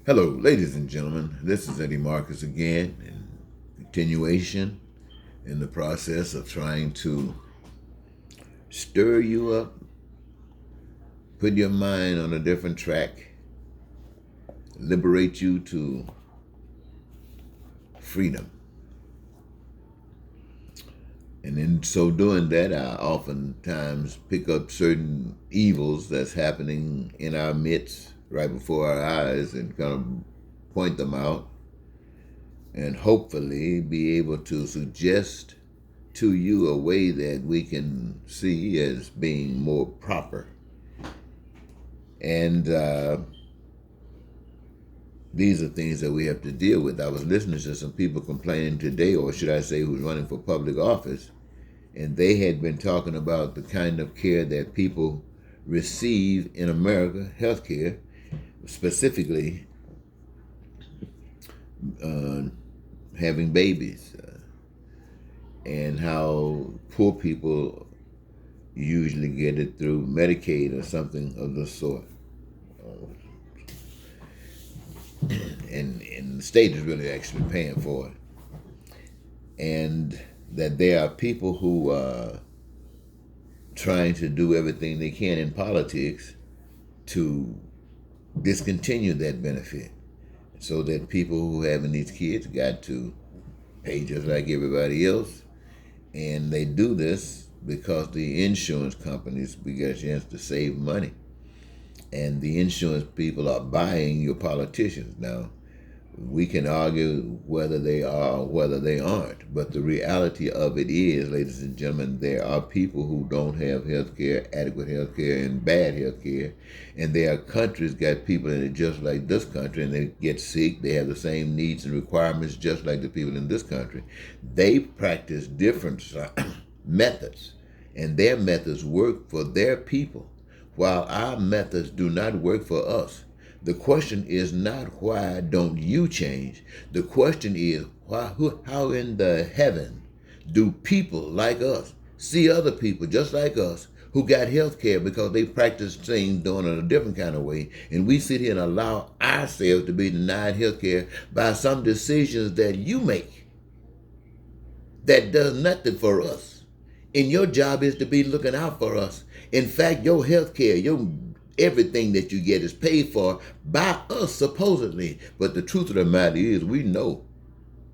Hello, ladies and gentlemen. This is Eddie Marcus again, in continuation in the process of trying to stir you up, put your mind on a different track, liberate you to freedom. And in so doing that, I oftentimes pick up certain evils that's happening in our midst right before our eyes and kind of point them out and hopefully be able to suggest to you a way that we can see as being more proper. And these are things that we have to deal with. I was listening to some people complaining today, or should I say, who's running for public office, and they had been talking about the kind of care that people receive in America, health care, specifically having babies, and how poor people usually get it through Medicaid or something of the sort. And the state is really actually paying for it. And that there are people who are trying to do everything they can in politics to discontinue that benefit so that people who having these kids got to pay just like everybody else. And they do this because the insurance companies, we get a chance to save money. And the insurance people are buying your politicians. Now, we can argue whether they are or whether they aren't, but the reality of it is, ladies and gentlemen, there are people who don't have health care, adequate health care, and bad health care. And there are countries got people in it just like this country, and they get sick. They have the same needs and requirements just like the people in this country. They practice different methods, and their methods work for their people, while our methods do not work for us. The question is not why don't you change. The question is how in the heaven do people like us see other people just like us who got health care because they practice things doing it a different kind of way, and we sit here and allow ourselves to be denied health care by some decisions that you make that does nothing for us. And your job is to be looking out for us. In fact, your health care, your everything that you get is paid for by us supposedly. But the truth of the matter is we know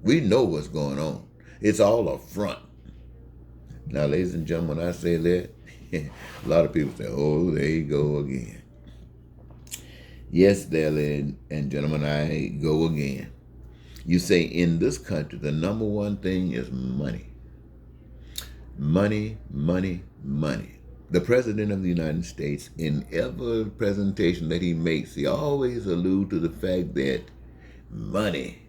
what's going on. It's all a front. Now, ladies and gentlemen, when I say that, a lot of people say, oh, there you go again. Yes, there, ladies and gentlemen, I go again. You say in this country, the number one thing is money. Money, money, money. The President of the United States, in every presentation that he makes, he always alludes to the fact that money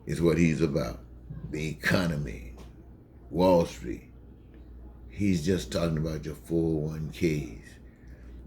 is what he's about. The economy, Wall Street. He's just talking about your 401ks.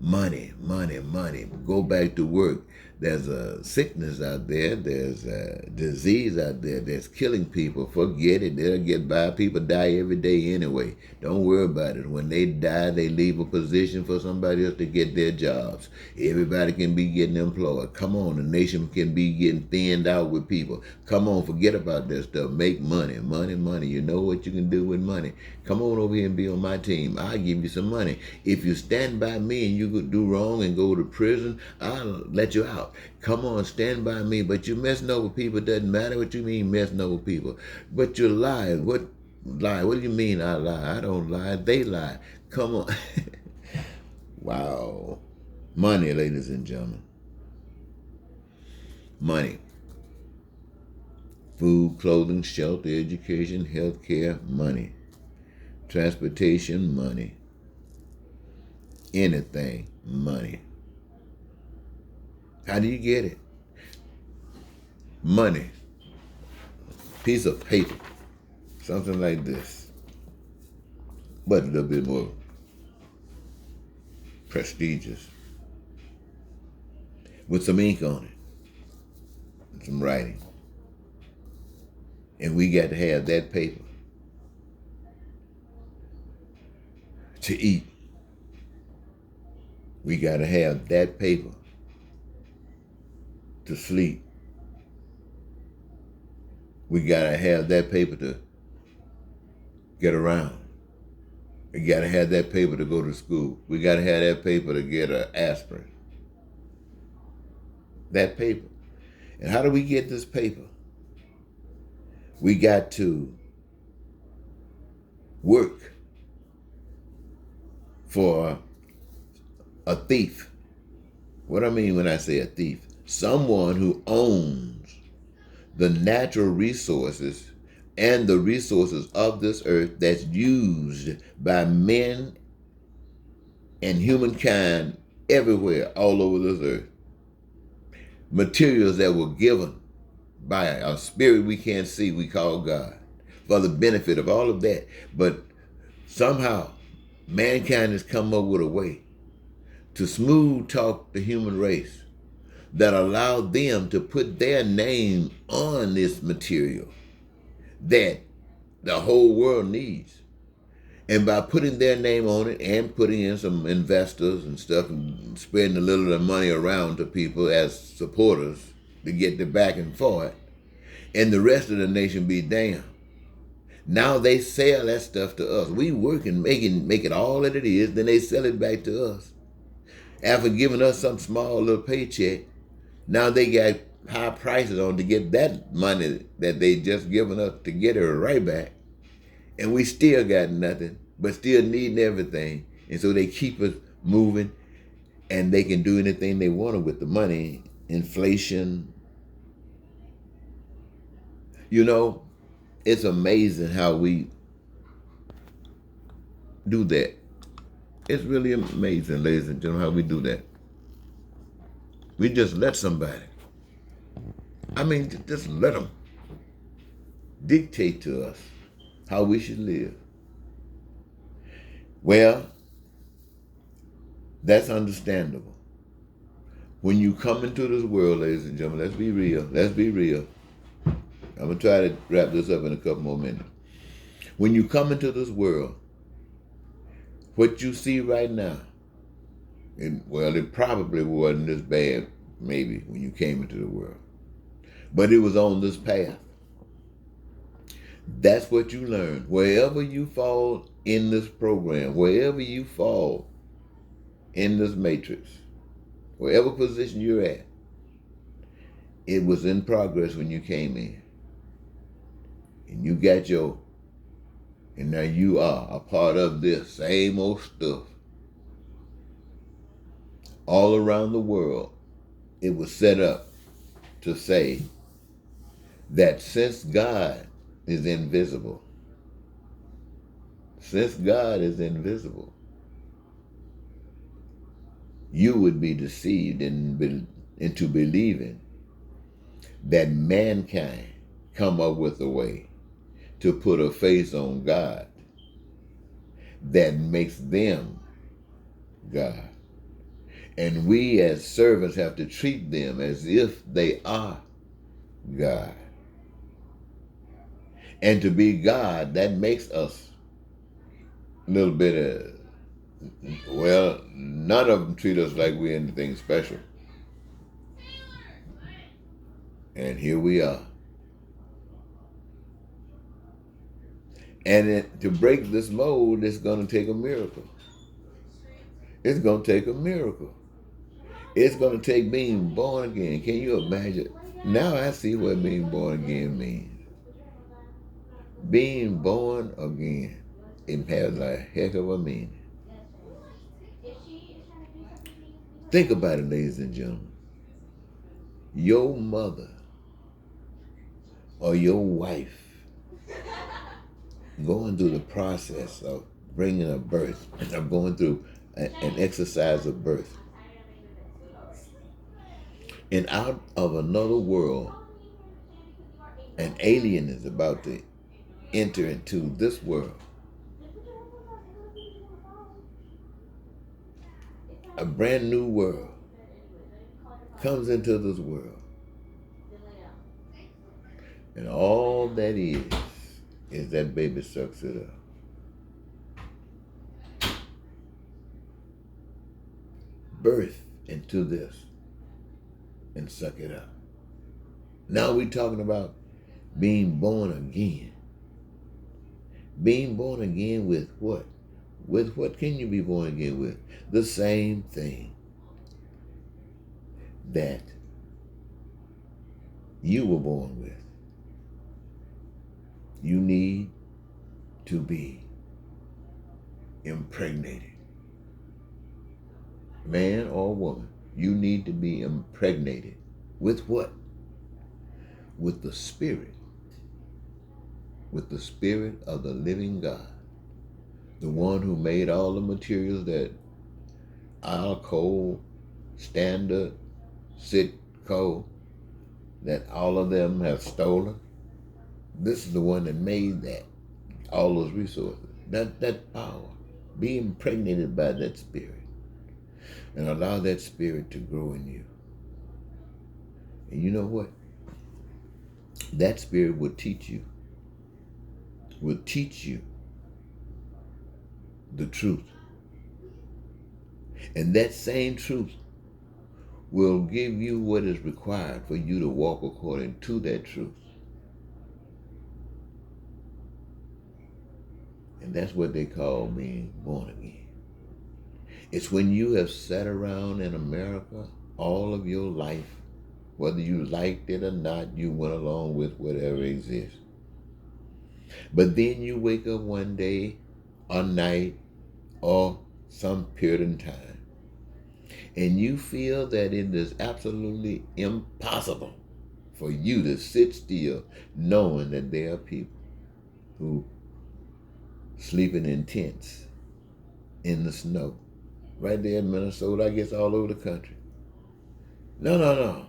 Money, money, money. Go back to work. There's a sickness out there. There's a disease out there that's killing people. Forget it. They'll get by. People die every day anyway. Don't worry about it. When they die, they leave a position for somebody else to get their jobs. Everybody can be getting employed. Come on. The nation can be getting thinned out with people. Come on. Forget about that stuff. Make money. Money, money. You know what you can do with money. Come on over here and be on my team. I'll give you some money. If you stand by me and you do wrong and go to prison, I'll let you out. Come on, stand by me. But you messing over people. It doesn't matter what you mean messing over people. But you're lying. What lie? What do you mean I lie? I don't lie. They lie. Come on. Wow. Money, ladies and gentlemen. Money. Food, clothing, shelter, education, health care, money. Transportation, money. Anything, money. How do you get it? Money. Piece of paper. Something like this. But a little bit more prestigious. With some ink on it. And some writing. And we got to have that paper to eat. We got to have that paper to sleep. We gotta have that paper to get around. We gotta have that paper to go to school. We gotta have that paper to get an aspirin. That paper. And how do we get this paper? We got to work for a thief. What I mean when I say a thief? Someone who owns the natural resources and the resources of this earth that's used by men and humankind everywhere, all over this earth. Materials that were given by a spirit we can't see, we call God, for the benefit of all of that. But somehow, mankind has come up with a way to smooth talk the human race that allow them to put their name on this material that the whole world needs. And by putting their name on it and putting in some investors and stuff and spreading a little of the money around to people as supporters to get the backing for it, and the rest of the nation be damned. Now they sell that stuff to us. We work and make it all that it is, then they sell it back to us. After giving us some small little paycheck, now they got high prices on to get that money that they just given us to get it right back. And we still got nothing, but still needing everything. And so they keep us moving, and they can do anything they want with the money. Inflation. You know, it's amazing how we do that. It's really amazing, ladies and gentlemen, how we do that. We just let somebody, just let them dictate to us how we should live. Well, that's understandable. When you come into this world, ladies and gentlemen, let's be real. Let's be real. I'm going to try to wrap this up in a couple more minutes. When you come into this world, what you see right now, it probably wasn't this bad, maybe, when you came into the world. But it was on this path. That's what you learn. Wherever you fall in this program, wherever you fall in this matrix, wherever position you're at, it was in progress when you came in. And you got and now you are a part of this same old stuff. All around the world, it was set up to say that since God is invisible, you would be deceived into believing that mankind come up with a way to put a face on God that makes them God. And we as servants have to treat them as if they are God. And to be God, that makes us a little bit of, none of them treat us like we're anything special. And here we are. And to break this mold, it's going to take a miracle. It's going to take a miracle. It's going to take being born again. Can you imagine? Now I see what being born again means. Being born again, it has a heck of a meaning. Think about it, ladies and gentlemen. Your mother or your wife going through the process of bringing a birth, or going through an exercise of birth. And out of another world, an alien is about to enter into this world. A brand new world comes into this world. And all that is that baby sucks it up. Birth into this. and suck it up. Now we're talking about being born again. Being born again with what? With what can you be born again with? The same thing that you were born with. You need to be impregnated. Man or woman, you need to be impregnated. With what? With the Spirit. With the Spirit of the living God. The one who made all the materials that Alco, Standard, Sitco, that all of them have stolen. This is the one that made that, all those resources, that power. Be impregnated by that Spirit and allow that Spirit to grow in you. And you know what? That Spirit will teach you the truth. And that same truth will give you what is required for you to walk according to that truth. And that's what they call being born again. It's when you have sat around in America all of your life, whether you liked it or not, you went along with whatever exists. But then you wake up one day or night or some period in time, and you feel that it is absolutely impossible for you to sit still knowing that there are people who sleeping in tents in the snow, right there in Minnesota, I guess all over the country. No.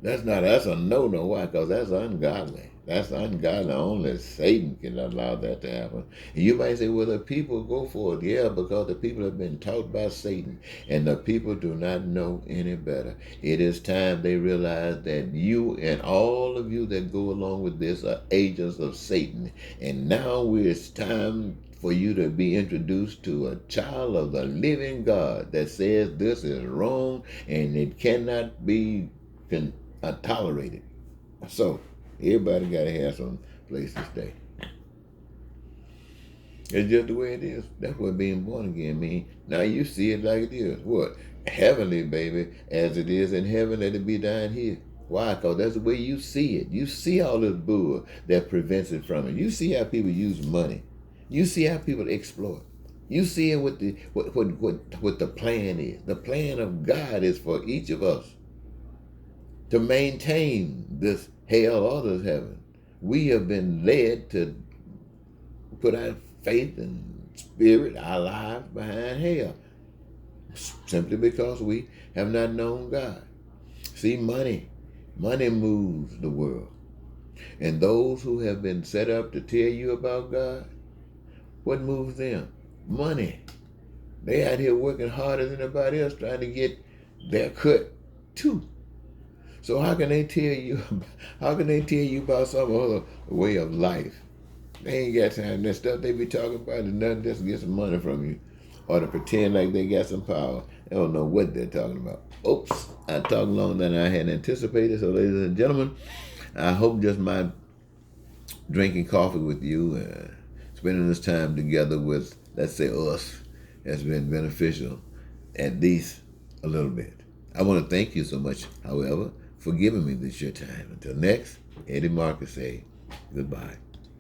That's a no-no. Why? Because that's ungodly. That's ungodly. Only Satan can allow that to happen. And you might say, well, the people go for it. Yeah, because the people have been taught by Satan, and the people do not know any better. It is time they realize that you and all of you that go along with this are agents of Satan. And now it's time for you to be introduced to a child of the living God that says this is wrong and it cannot be tolerated. So everybody got to have some place to stay. It's just the way it is. That's what being born again means. Now you see it like it is. What? Heavenly, baby, as it is in heaven, let it be down here. Why? Because that's the way you see it. You see all this bull that prevents it from it. You see how people use money. You see how people exploit. You see what the plan is. The plan of God is for each of us to maintain this hell or this heaven. We have been led to put our faith and spirit, our lives behind hell, simply because we have not known God. See, money moves the world. And those who have been set up to tell you about God, what moves them? Money. They out here working harder than anybody else trying to get their cut too. So how can they tell you about some other way of life? They ain't got time. That stuff they be talking about is nothing just to get some money from you or to pretend like they got some power. They don't know what they're talking about. Oops, I talked longer than I had anticipated. So ladies and gentlemen, I hope just my drinking coffee with you, spending this time together with, let's say, us, has been beneficial, at least a little bit. I want to thank you so much, however, for giving me this your time. Until next, Eddie Marcus say goodbye.